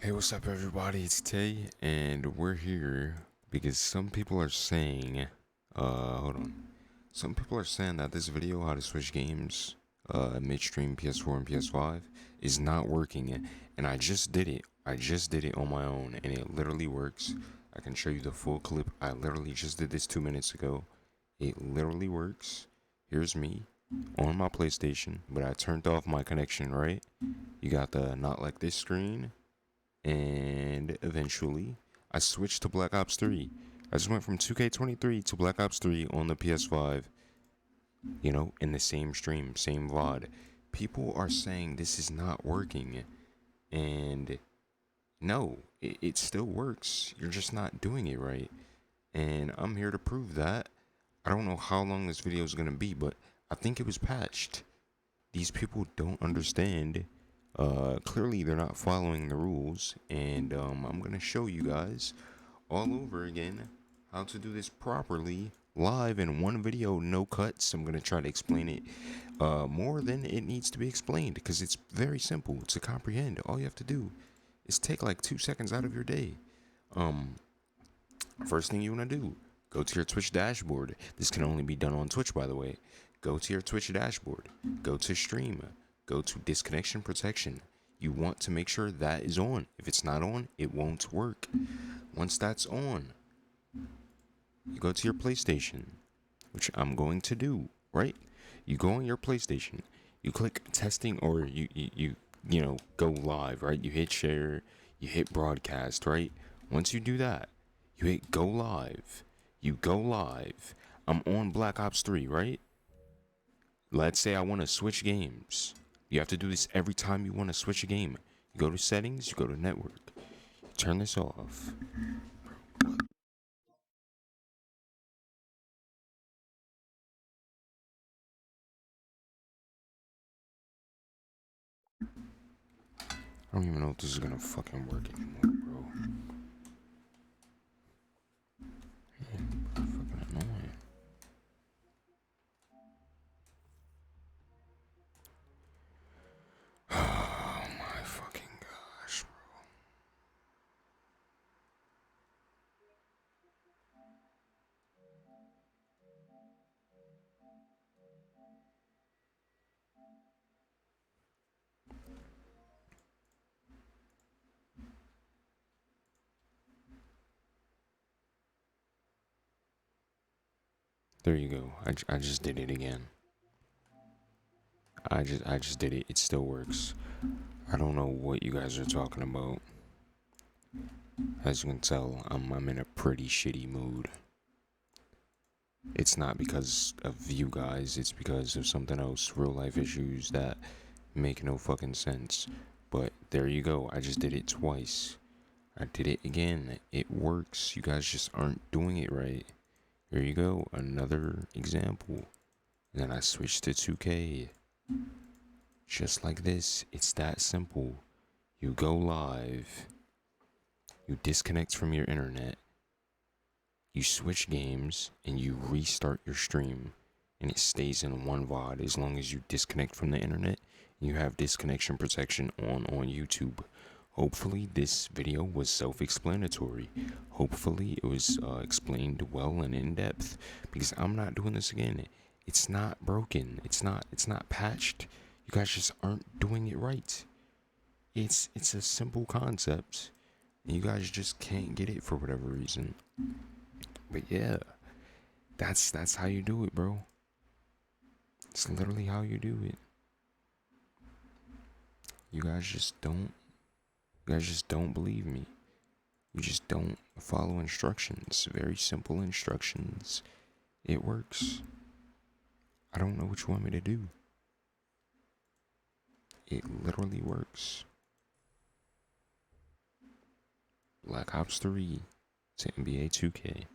Hey, what's up, everybody? It's Tay, and we're here because some people are saying, hold on. Some people are saying that this video, how to switch games, midstream PS4 and PS5, is not working, and I just did it. I just did it on my own, and it literally works. I can show you the full clip. I literally just did this 2 minutes ago. It literally works. Here's me on my PlayStation, but I turned off my connection, right? You got the not like this screen, and eventually I switched to Black Ops 3. I just went from 2K23 to Black Ops 3 on the PS5, in the same stream, same VOD. People are saying this is not working, and no, it still works. You're just not doing it right. And I'm here to prove that. I don't know how long this video is going to be, but I think it was patched. These people don't understand. Clearly they're not following the rules, and I'm gonna show you guys all over again how to do this properly live in one video, no cuts. I'm gonna try to explain it more than it needs to be explained because it's very simple to comprehend. All you have to do is take like 2 seconds out of your day. Um, First thing you wanna do, go to your Twitch dashboard. This can only be done on Twitch, by the way. Go to your Twitch dashboard, go to stream, go to disconnection protection. You want to make sure that is on. If it's not on, it won't work. Once that's on, you go to your PlayStation, which I'm going to do, right? You go on your PlayStation, you click testing, or you go live, right? You hit share, you hit broadcast, right? Once you do that, you hit go live. You go live. I'm on Black Ops 3, right? Let's say I want to switch games. You have to do this every time you want to switch a game. You go to settings, you go to network. You turn this off. I don't even know if this is gonna fucking work anymore, bro. Man, fucking annoying. Oh my fucking gosh, bro. There you go. I just did it again. I just did it. It still works. I don't know what you guys are talking about. As you can tell, I'm in a pretty shitty mood. It's not because of you guys, it's because of something else, real life issues that make no fucking sense. But there you go, I just did it twice. I did it again. It works. You guys just aren't doing it right. Here you go, another example. And then I switched to 2K. Just like this, it's that simple. You go live, you disconnect from your internet, you switch games, and you restart your stream, and it stays in one VOD as long as you disconnect from the internet. You have disconnection protection on YouTube. Hopefully this video was self-explanatory. Hopefully it was explained well and in depth, because I'm not doing this again. It's not broken. It's not patched. You guys just aren't doing it right. It's a simple concept, and you guys just can't get it for whatever reason. But yeah, that's how you do it, bro. It's literally how you do it. You guys just don't. You guys just don't believe me. You just don't follow instructions. Very simple instructions. It works. I don't know what you want me to do. It literally works. Black Ops 3 to NBA 2K.